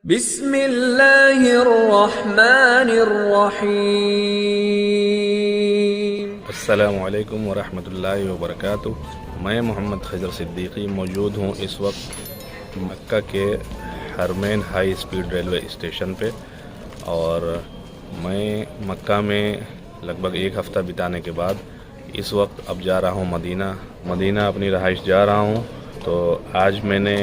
बिस्मिल्लाहिर्रहमानिर्रहीम। अस्सलामुअलैकुम वरहमतुल्लाहि वबरकातुहू। मैं मोहम्मद खजर सिद्दीकी मौजूद हूँ इस वक्त मक्का के हरमैन हाई स्पीड रेलवे स्टेशन पे, और मैं मक्का में लगभग एक हफ़्ता बिताने के बाद इस वक्त अब जा रहा हूँ मदीना अपनी रहाइश जा रहा हूँ। तो आज मैंने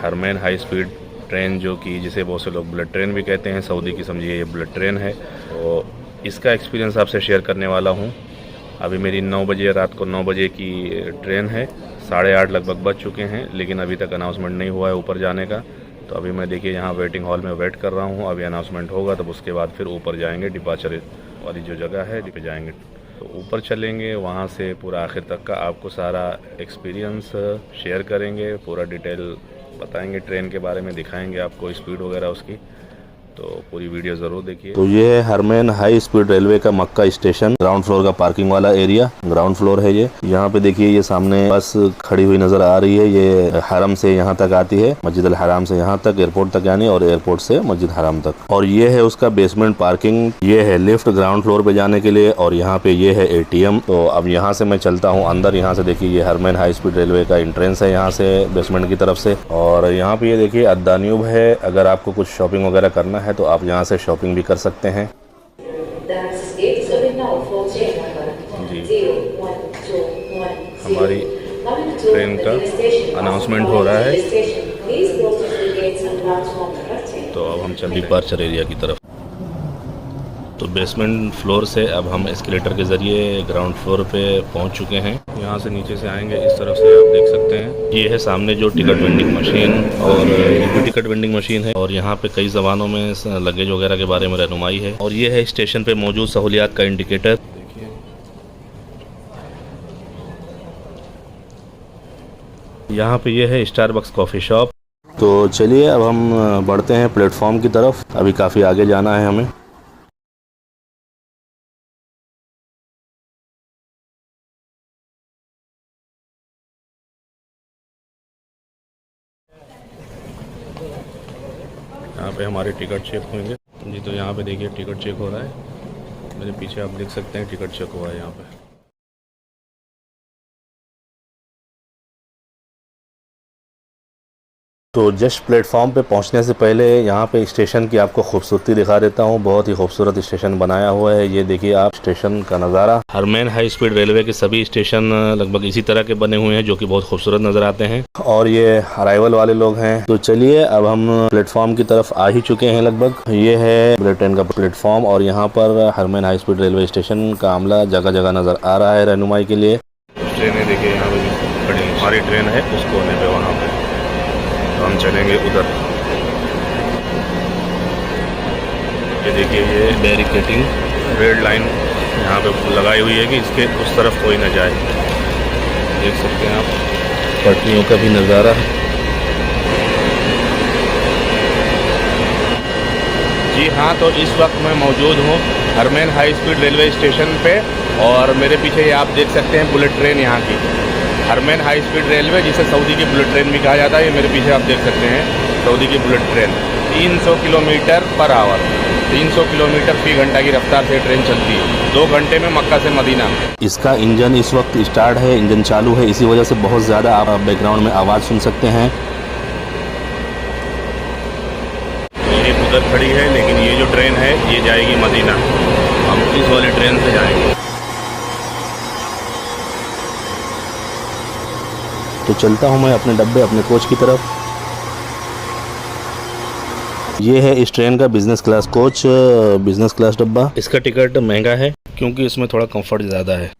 हरमैन हाई स्पीड ट्रेन, जो कि जिसे बहुत से लोग बुलेट ट्रेन भी कहते हैं, सऊदी की समझिए ये बुलेट ट्रेन है, तो इसका एक्सपीरियंस आपसे शेयर करने वाला हूँ। अभी मेरी 9 बजे, रात को 9 बजे की ट्रेन है, 8:30 लगभग बज चुके हैं, लेकिन अभी तक अनाउंसमेंट नहीं हुआ है ऊपर जाने का। तो अभी मैं देखिए यहाँ वेटिंग हॉल में वेट कर रहा हूँ। अभी अनाउंसमेंट होगा तब उसके बाद फिर ऊपर जाएंगे, डिपार्चर वाली जो जगह है पे जाएंगे, तो ऊपर चलेंगे, वहाँ से पूरा आखिर तक का आपको सारा एक्सपीरियंस शेयर करेंगे, पूरा डिटेल बताएंगे, ट्रेन के बारे में दिखाएंगे आपको, स्पीड वगैरह उसकी। तो पूरी वीडियो ज़रूर देखिए। तो ये है हरमैन हाई स्पीड रेलवे का मक्का स्टेशन, ग्राउंड फ्लोर का पार्किंग वाला एरिया, ग्राउंड फ्लोर है ये। यहाँ पे देखिए ये सामने बस खड़ी हुई नजर आ रही है, ये हरम से यहाँ तक आती है, मस्जिद अल हराम से यहाँ तक, एयरपोर्ट तक यानी, और एयरपोर्ट से मस्जिद हराम तक। और ये है उसका बेसमेंट पार्किंग, ये है लिफ्ट ग्राउंड फ्लोर पे जाने के लिए, और यहाँ पे ये है ATM। तो अब यहाँ से मैं चलता हूँ अंदर। यहाँ से देखिए ये हरमैन हाई स्पीड रेलवे का एंट्रेंस है यहाँ से बेसमेंट की तरफ से। और यहाँ पे ये देखिए अद्दान्यूब है, अगर आपको कुछ शॉपिंग वगैरह करना है तो आप यहाँ से शॉपिंग भी कर सकते हैं। जी, हमारी ट्रेन का अनाउंसमेंट हो रहा है, तो अब हम चल डिपार्चर एरिया की तरफ। तो बेसमेंट फ्लोर से अब हम एस्केलेटर के ज़रिए ग्राउंड फ्लोर पे पहुंच चुके हैं। यहाँ से नीचे से आएंगे, इस तरफ से आप देख सकते हैं, ये है सामने जो टिकट वेंडिंग मशीन, और ये भी टिकट वेंडिंग मशीन है, और यहाँ पे कई ज़बानों में लगेज वगैरह के बारे में रहनुमाई है। और ये है स्टेशन पे मौजूद सहूलियात का इंडिकेटर। देखिए यहाँ पे ये है स्टारबक्स कॉफ़ी शॉप। तो चलिए अब हम बढ़ते हैं प्लेटफॉर्म की तरफ, अभी काफ़ी आगे जाना है हमें। यहाँ पे हमारे टिकट चेक होंगे जी। तो यहाँ पे देखिए टिकट चेक हो रहा है, मेरे पीछे आप देख सकते हैं टिकट चेक हुआ है यहाँ पे। तो जस्ट प्लेटफॉर्म पे पहुंचने से पहले यहाँ पे स्टेशन की आपको खूबसूरती दिखा देता हूँ। बहुत ही खूबसूरत स्टेशन बनाया हुआ है, ये देखिए आप स्टेशन का नज़ारा। हरमैन हाई स्पीड रेलवे के सभी स्टेशन लगभग इसी तरह के बने हुए हैं, जो कि बहुत खूबसूरत नज़र आते हैं। और ये अराइवल वाले लोग हैं। तो चलिए अब हम प्लेटफॉर्म की तरफ आ ही चुके हैं लगभग। ये है बुलेट ट्रेन का प्लेटफॉर्म, और यहाँ पर हरमैन हाई स्पीड रेलवे स्टेशन का अमला जगह जगह नज़र आ रहा है रहनुमाई के लिए। ट्रेनें देखिए यहाँ पे खड़ी, हमारी ट्रेन है उस कोने पे, वहाँ पे हम चलेंगे उधर। ये देखिए ये बैरिकेटिंग रेड लाइन यहाँ पे लगाई हुई है कि इसके उस तरफ कोई न जाए। देख सकते हैं आप पटरियों का भी नज़ारा। जी हाँ, तो इस वक्त मैं मौजूद हूँ हरमैन हाई स्पीड रेलवे स्टेशन पे, और मेरे पीछे ये आप देख सकते हैं बुलेट ट्रेन यहाँ की, हरमैन हाई स्पीड रेलवे, जिसे सऊदी की बुलेट ट्रेन भी कहा जाता है। ये मेरे पीछे आप देख सकते हैं सऊदी की bullet train, 300 kilometre per hour, 300 kilometre फी घंटा की रफ्तार से ट्रेन चलती है, 2 घंटे में मक्का से मदीना। इसका इंजन इस वक्त स्टार्ट है, इंजन चालू है, इसी वजह से बहुत ज़्यादा आप बैकग्राउंड में आवाज़ सुन सकते हैं। ये उधर खड़ी है, लेकिन ये जो ट्रेन है ये जाएगी मदीना, हम इस वाली ट्रेन से जाएंगे। तो चलता हूँ मैं अपने डब्बे, अपने कोच की तरफ। ये है इस ट्रेन का business class coach, business class डब्बा। इसका टिकट महंगा है क्योंकि इसमें थोड़ा कंफर्ट ज़्यादा है।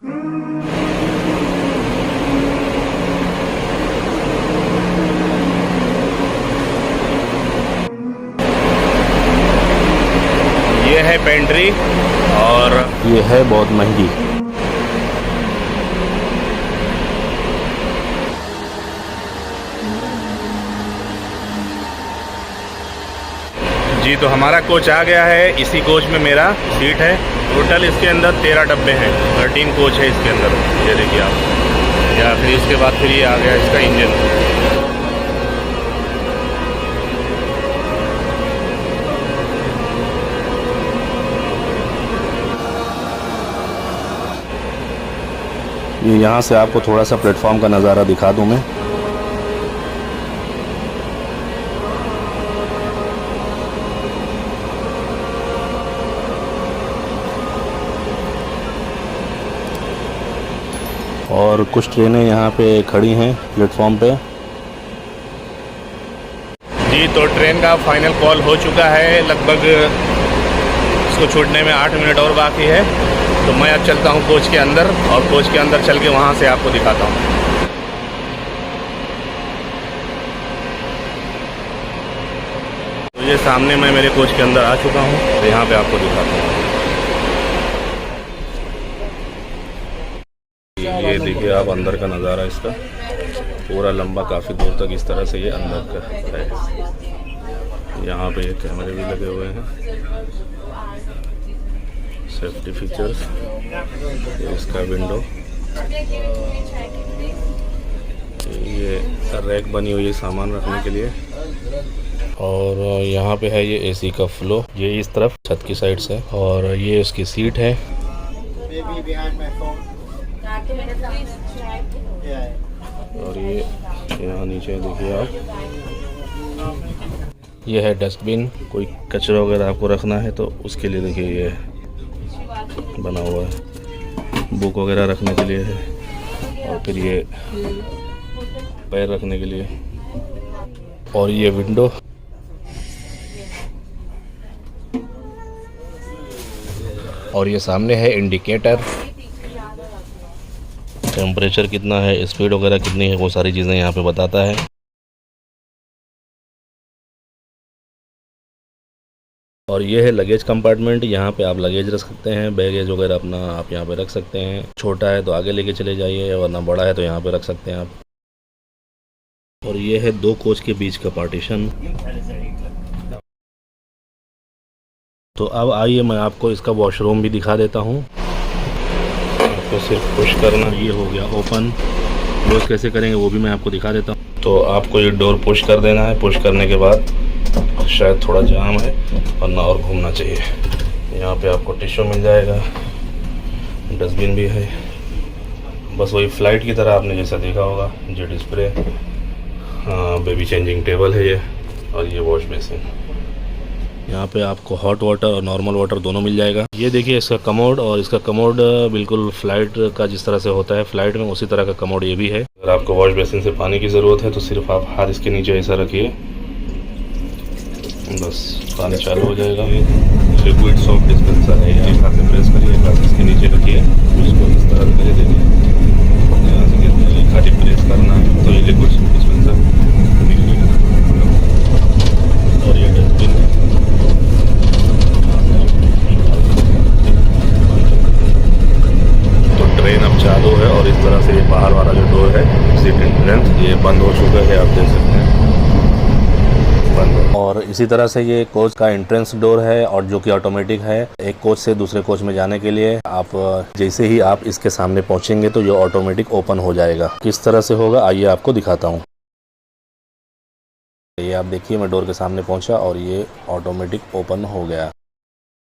ये है पेंट्री, और ये है बहुत महंगी। जी, तो हमारा कोच आ गया है, इसी कोच में मेरा सीट है। टोटल इसके अंदर 13 डब्बे हैं, 13 कोच है इसके अंदर। ये देखिए आप, या फिर इसके बाद फिर ये आ गया इसका इंजन। ये यहाँ से आपको थोड़ा सा प्लेटफॉर्म का नज़ारा दिखा दूँ मैं। और कुछ ट्रेनें यहाँ पे खड़ी हैं प्लेटफॉर्म पे। जी तो ट्रेन का फाइनल कॉल हो चुका है, लगभग इसको छूटने में 8 मिनट और बाकी है। तो मैं अब चलता हूँ कोच के अंदर, और कोच के अंदर चल के वहाँ से आपको दिखाता हूँ। तो ये सामने मैं मेरे कोच के अंदर आ चुका हूँ, तो यहाँ पे आपको दिखाता हूँ। ये देखिए आप अंदर का नज़ारा इसका, पूरा लंबा काफ़ी दूर तक इस तरह से ये अंदर का है। यहाँ पे ये कैमरे भी लगे हुए हैं, सेफ्टी फीचर्स, ये इसका विंडो, ये रैक बनी हुई है सामान रखने के लिए। और यहाँ पे है ये एसी का फ्लो, ये इस तरफ छत की साइड से, और ये उसकी सीट है। और ये यहाँ नीचे देखिए आप, ये है डस्टबिन, कोई कचरा वगैरह आपको रखना है तो उसके लिए देखिए ये बना हुआ है, बुक वगैरह रखने के लिए है, और फिर ये पैर रखने के लिए, और ये विंडो, और ये सामने है इंडिकेटर, टेम्परेचर कितना है, स्पीड वगैरह कितनी है, वो सारी चीज़ें यहाँ पे बताता है। और ये है लगेज कंपार्टमेंट, यहाँ पे आप लगेज रख सकते हैं, बैगेज वगैरह अपना आप यहाँ पे रख सकते हैं। छोटा है तो आगे लेके चले जाइए, वरना बड़ा है तो यहाँ पे रख सकते हैं आप। और ये है 2 कोच के बीच का पार्टीशन। तो अब आइए मैं आपको इसका वॉशरूम भी दिखा देता हूँ। आपको सिर्फ पुश करना, ये हो गया ओपन। क्लोज कैसे करेंगे वो भी मैं आपको दिखा देता हूँ। तो आपको ये डोर पुश कर देना है, पुश करने के बाद शायद थोड़ा जाम है वरना और घूमना चाहिए। यहाँ पे आपको टिश्यू मिल जाएगा, डस्टबिन भी है, बस वही फ़्लाइट की तरह आपने जैसा देखा होगा, jet spray, baby changing table है ये, और ये वॉश बेसिन। यहाँ पे आपको हॉट वाटर और नॉर्मल वाटर दोनों मिल जाएगा। ये देखिए इसका कमोड, और इसका कमोड बिल्कुल फ़्लाइट का जिस तरह से होता है फ़्लाइट में, उसी तरह का कमोड ये भी है। अगर आपको वॉश बेसिन से पानी की ज़रूरत है तो सिर्फ आप हाथ इसके नीचे ऐसा रखिए, बस पानी चालू हो जाएगा। लिक्विड सोप डिस्पेंसर है, एक हाथ से प्रेस करिए, एक हाथ इसके नीचे रखिए, इसको इस तरह से दे दीजिए, यहाँ से खाली प्रेस करना है तो ये लिक्विड सोप डिस्पेंसर निकलेगा। और ये डस्टबिन है, तो ट्रेन अब चालू है, और इस तरह से ये बाहर वाला जो डोर है सीट एंट्रेंस, ये बंद हो चुका है, आप देख सकते हैं बंद। और इसी तरह से ये कोच का एंट्रेंस डोर है, और जो कि ऑटोमेटिक है। एक कोच से दूसरे कोच में जाने के लिए आप जैसे ही आप इसके सामने पहुंचेंगे तो ये ऑटोमेटिक ओपन हो जाएगा। किस तरह से होगा आइए आपको दिखाता हूँ। ये आप देखिए मैं डोर के सामने पहुंचा और ये ऑटोमेटिक ओपन हो गया।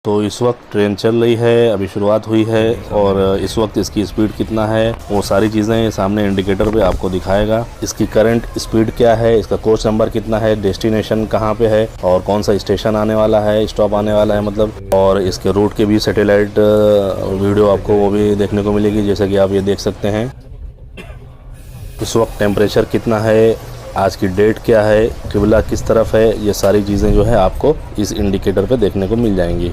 तो इस वक्त ट्रेन चल रही है, अभी शुरुआत हुई है, और इस वक्त इसकी स्पीड कितना है वो सारी चीज़ें सामने इंडिकेटर पे आपको दिखाएगा। इसकी करंट स्पीड क्या है, इसका कोच नंबर कितना है, डेस्टिनेशन कहाँ पे है, और कौन सा स्टेशन आने वाला है, स्टॉप आने वाला है मतलब, और इसके रूट के भी सैटेलाइट वीडियो आपको वो भी देखने को मिलेगी, जैसा कि आप ये देख सकते हैं। इस वक्त टेम्परेचर कितना है, आज की डेट क्या है, किबला किस तरफ है, ये सारी चीज़ें जो है आपको इस इंडिकेटर पे देखने को मिल जाएंगी।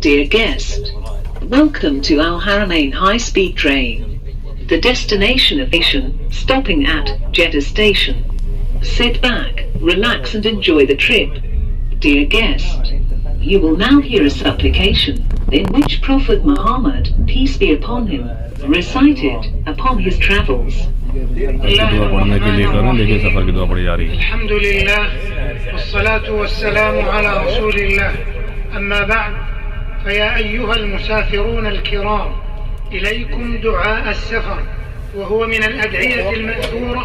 Dear guest, welcome to Al Haramain high-speed train. The destination of station, stopping at Jeddah station. Sit back, relax and enjoy the trip. Dear guest, you will now hear a supplication, in which Prophet Muhammad, peace be upon him, recited upon his travels. दुआ पढ़ने के लिए करें। देखिए सफ़र की दुआ पढ़ी जा रही है। अल्हम्दुलिल्लाह वस्सलातु वस्सलामु अला रसूलिल्लाह अम्मा बअद फया अय्युहल मुसाफिरून अलकिराम इलैकुम दुआ अस्सफर वहुवा मिन अलअदइय्यति अलमअथूरा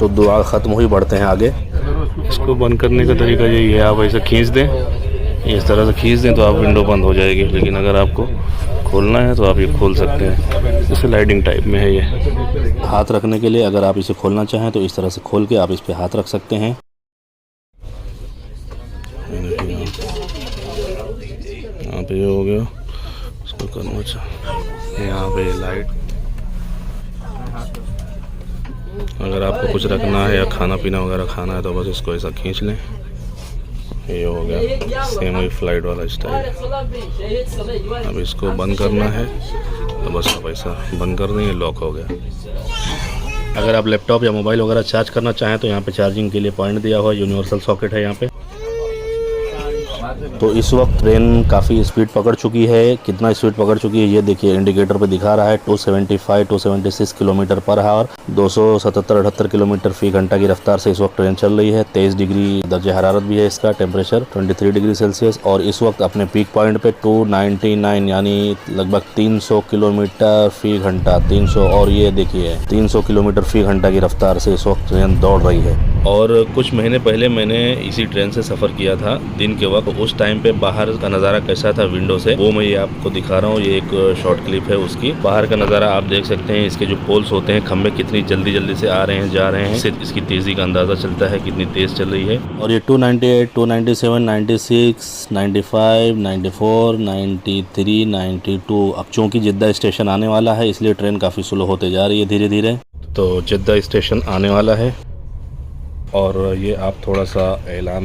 तो दुआ ख़त्म हुई, बढ़ते हैं आगे। इसको बंद करने का तरीका यही है, आप ऐसे खींच दें, इस तरह से खींच दें तो आप विंडो बंद हो जाएगी। लेकिन अगर आपको खोलना है तो आप ये खोल सकते हैं। इसे स्लाइडिंग टाइप में है ये। हाथ रखने के लिए अगर आप इसे खोलना चाहें तो इस तरह से खोल के आप इस पे हाथ रख सकते हैं। यहाँ पे ये हो गया, इसको करना चाहिए। यहाँ पे लाइट, अगर आपको कुछ रखना है या खाना पीना वगैरह खाना है तो बस इसको ऐसा खींच लें। ये हो गया सेम वही फ्लाइट वाला स्टाइल। अब इसको बंद करना है तो बस आप ऐसा बंद कर देंगे, लॉक हो गया। अगर आप लैपटॉप या मोबाइल वगैरह चार्ज करना चाहें तो यहाँ पे चार्जिंग के लिए पॉइंट दिया हुआ है, यूनिवर्सल सॉकेट है यहाँ पे। तो इस वक्त ट्रेन काफ़ी स्पीड पकड़ चुकी है। कितना स्पीड पकड़ चुकी है ये देखिए, इंडिकेटर पे दिखा रहा है 276 किलोमीटर पर आवर, 277-78 किलोमीटर फी घंटा की रफ्तार से इस वक्त ट्रेन चल रही है। 23 डिग्री दर्जे हरारत भी है, इसका टेम्परेचर 23 डिग्री सेल्सियस। और इस वक्त अपने पीक पॉइंट पे 299 यानी लगभग 300 किलोमीटर फी घंटा, 300 और ये देखिए 300 किलोमीटर फी घंटा की रफ्तार से इस वक्त ट्रेन दौड़ रही है। और कुछ महीने पहले मैंने इसी ट्रेन से सफ़र किया था दिन के वक्त। उस टाइम पे बाहर का नज़ारा कैसा था विंडो से, वो मैं ये आपको दिखा रहा हूँ। ये एक शॉर्ट क्लिप है उसकी। बाहर का नज़ारा आप देख सकते हैं। इसके जो पोल्स होते हैं, खंबे कितनी जल्दी जल्दी से आ रहे हैं जा रहे हैं, इससे इसकी तेज़ी का अंदाज़ा चलता है कितनी तेज़ चल रही है। और ये 298, 297, 96, 95, 94, 93, 92। अब चूँकि जिद्दा स्टेशन आने वाला है इसलिए ट्रेन काफ़ी स्लो होते जा रही है धीरे धीरे। तो जिद्दा स्टेशन आने वाला है और ये आप थोड़ा सा ऐलान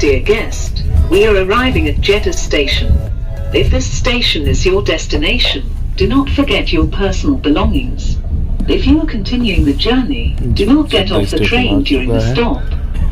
Dear guest, we are arriving at Jeddah station. If this station is your destination, do not forget your personal belongings. If you are continuing the journey, do not get off the train during the stop.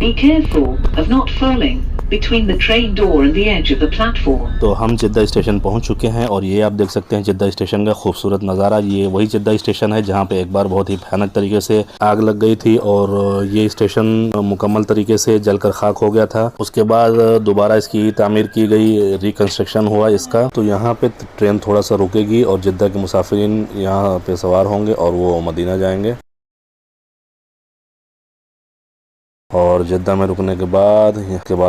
Be careful of not falling between the train door and the edge of the platform. तो हम जिद्दा station पहुंच चुके हैं और ये आप देख सकते हैं जिद्दा स्टेशन का खूबसूरत नज़ारा। ये वही जिद्दा स्टेशन है जहां पे एक बार बहुत ही भयानक तरीके से आग लग गई थी और ये स्टेशन मुकम्मल तरीके से जलकर खाक हो गया था। उसके बाद दोबारा इसकी तामीर की गई, रिकंस्ट्रक्शन हुआ इसका। तो यहाँ पे ट्रेन थोड़ा सा रुकेगी और जिद्दा के मुसाफिरीन यहाँ पे सवार होंगे और वो मदीना जाएंगे। और जिद्दा में रुकने के बाद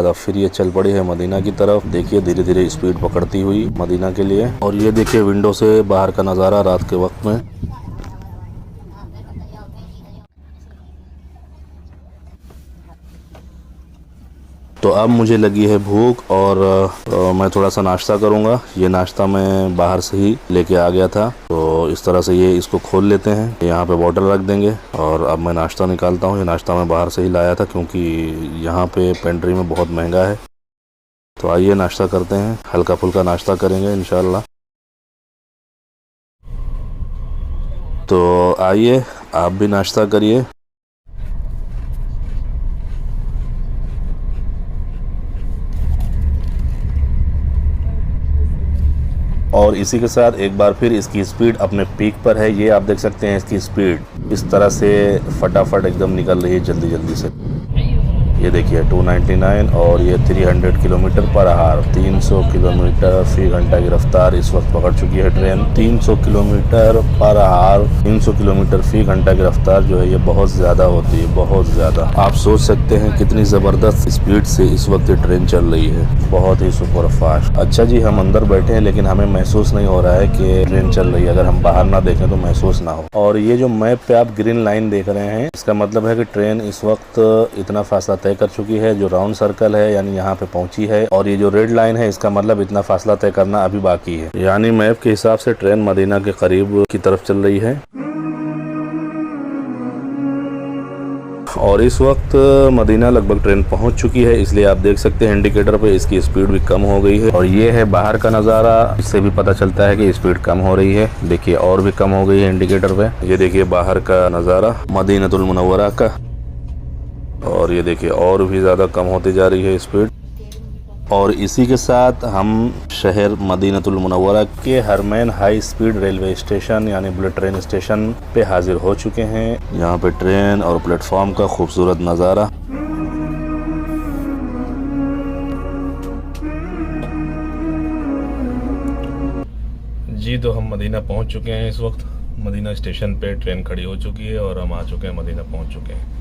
अब फिर ये चल पड़ी है मदीना की तरफ। देखिए धीरे धीरे स्पीड पकड़ती हुई मदीना के लिए। और ये देखिए विंडो से बाहर का नज़ारा रात के वक्त में। तो अब मुझे लगी है भूख और मैं थोड़ा सा नाश्ता करूंगा। ये नाश्ता मैं बाहर से ही लेके आ गया था। तो इस तरह से ये इसको खोल लेते हैं, यहाँ पे बॉटल रख देंगे और अब मैं नाश्ता निकालता हूँ। ये नाश्ता मैं बाहर से ही लाया था क्योंकि यहाँ पे पेंट्री में बहुत महंगा है। तो आइए नाश्ता करते हैं, हल्का फुल्का नाश्ता करेंगे इंशाल्लाह। तो आइए आप भी नाश्ता करिए। और इसी के साथ एक बार फिर इसकी स्पीड अपने पीक पर है। ये आप देख सकते हैं इसकी स्पीड इस तरह से फटाफट एकदम निकल रही है जल्दी जल्दी से। ये देखिए 299 और ये 300 किलोमीटर पर आवर, 300 किलोमीटर फी घंटा की रफ्तार इस वक्त पकड़ चुकी है train. 300 kilometre per hour, 300 kilometre फी घंटा की रफ्तार जो है ये बहुत ज़्यादा होती है, बहुत ज़्यादा। आप सोच सकते हैं कितनी ज़बरदस्त स्पीड से इस वक्त ये ट्रेन चल रही है, बहुत ही सुपर फास्ट। अच्छा जी, हम अंदर बैठे हैं लेकिन हमें महसूस नहीं हो रहा है कि ट्रेन चल रही है। अगर हम बाहर ना देखें तो महसूस ना हो। और ये जो मैप पे आप ग्रीन लाइन देख रहे हैं, इसका मतलब है कि ट्रेन इस वक्त इतना फासला तय कर चुकी है, जो राउंड सर्कल है यानी यहाँ पे पहुंची है। और ये जो रेड लाइन है इसका मतलब इतना फासला तय करना अभी बाकी है। यानी मैप के हिसाब से ट्रेन मदीना के करीब की तरफ चल रही है। और इस वक्त मदीना लगभग ट्रेन पहुंच चुकी है, इसलिए आप देख सकते हैं इंडिकेटर पे इसकी स्पीड भी कम हो गई है। और ये है बाहर का नज़ारा, इससे भी पता चलता है कि स्पीड कम हो रही है। देखिए और भी कम हो गई है इंडिकेटर पे। ये देखिए बाहर का नज़ारा मदीनतुल मुनव्वरा का, और ये देखिए और भी ज़्यादा कम होती जा रही है स्पीड। और इसी के साथ हम शहर मदीनतुल मुनव्वरा के हरमैन हाई स्पीड रेलवे स्टेशन यानी बुलेट ट्रेन स्टेशन पे हाजिर हो चुके हैं। यहाँ पे ट्रेन और प्लेटफॉर्म का खूबसूरत नज़ारा। जी तो हम मदीना पहुँच चुके हैं। इस वक्त मदीना स्टेशन पे ट्रेन खड़ी हो चुकी है और हम आ चुके हैं, मदीना पहुँच चुके हैं।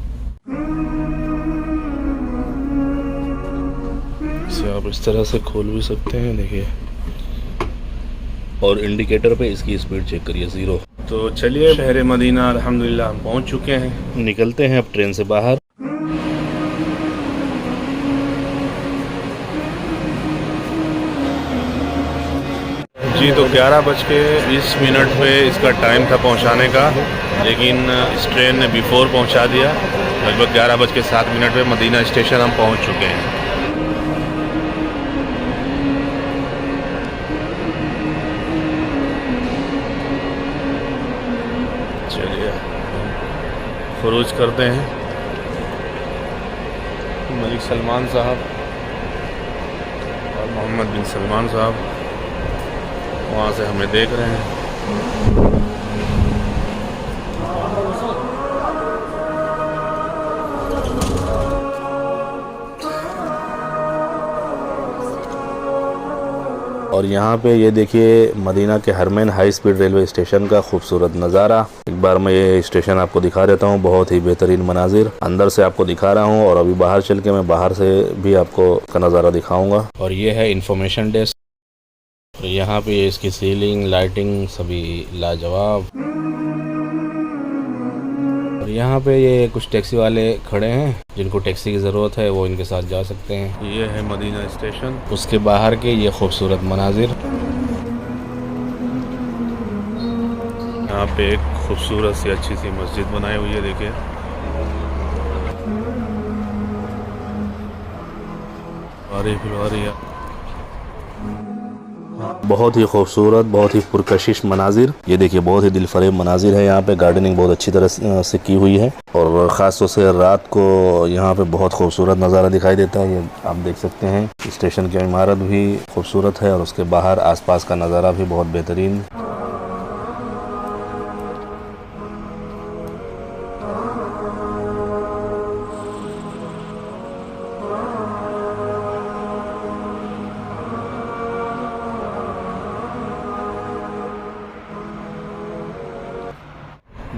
इसे आप इस तरह से खोल भी सकते हैं, देखिए। और इंडिकेटर पे इसकी स्पीड चेक करिए 0। तो चलिए शहर मदीना अल्हम्दुलिल्लाह हम पहुंच चुके हैं। निकलते हैं अब ट्रेन से बाहर। जी तो 11:20 पे इसका टाइम था पहुंचाने का, लेकिन इस ट्रेन ने बिफोर पहुंचा दिया। लगभग 11:07 पे मदीना स्टेशन हम पहुंच चुके हैं। चलिए खुरूज करते हैं। मलिक सलमान साहब और मोहम्मद बिन सलमान साहब वहाँ से हमें देख रहे हैं। और यहाँ पे ये देखिए मदीना के हरमैन हाई स्पीड रेलवे स्टेशन का खूबसूरत नज़ारा। एक बार मैं ये स्टेशन आपको दिखा देता हूँ, बहुत ही बेहतरीन मनाजिर अंदर से आपको दिखा रहा हूँ। और अभी बाहर चल के मैं बाहर से भी आपको का नज़ारा दिखाऊंगा। और ये है इंफॉर्मेशन डेस्क। और यहाँ पे इसकी सीलिंग लाइटिंग सभी लाजवाब। और यहाँ पे ये कुछ टैक्सी वाले खड़े हैं, जिनको टैक्सी की ज़रूरत है वो इनके साथ जा सकते हैं। ये है मदीना स्टेशन, उसके बाहर के ये खूबसूरत मनाजिर। यहाँ पे एक खूबसूरत सी अच्छी सी मस्जिद बनाई हुई है, देखिए। बहुत ही खूबसूरत, बहुत ही पुरकशिश मनाजिर। ये देखिए बहुत ही दिलफरेब मनाजिर है। यहाँ पे गार्डनिंग बहुत अच्छी तरह से की हुई है और ख़ास तौर से रात को यहाँ पे बहुत खूबसूरत नज़ारा दिखाई देता है। ये आप देख सकते हैं स्टेशन की इमारत भी खूबसूरत है और उसके बाहर आसपास का नज़ारा भी बहुत बेहतरीन।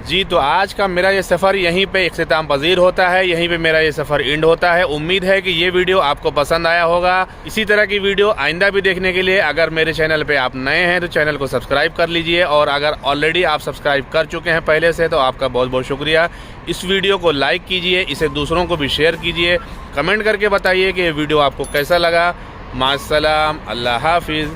जी तो आज का मेरा ये सफ़र यहीं पे इख्तिताम पजीर होता है, यहीं पे मेरा ये सफ़र एंड होता है। उम्मीद है कि ये वीडियो आपको पसंद आया होगा। इसी तरह की वीडियो आइंदा भी देखने के लिए अगर मेरे चैनल पे आप नए हैं तो चैनल को सब्सक्राइब कर लीजिए। और अगर ऑलरेडी आप सब्सक्राइब कर चुके हैं पहले से तो आपका बहुत बहुत शुक्रिया। इस वीडियो को लाइक कीजिए, इसे दूसरों को भी शेयर कीजिए। कमेंट करके बताइए कि ये वीडियो आपको कैसा लगा। मास्सलाम, अल्लाह हाफिज़।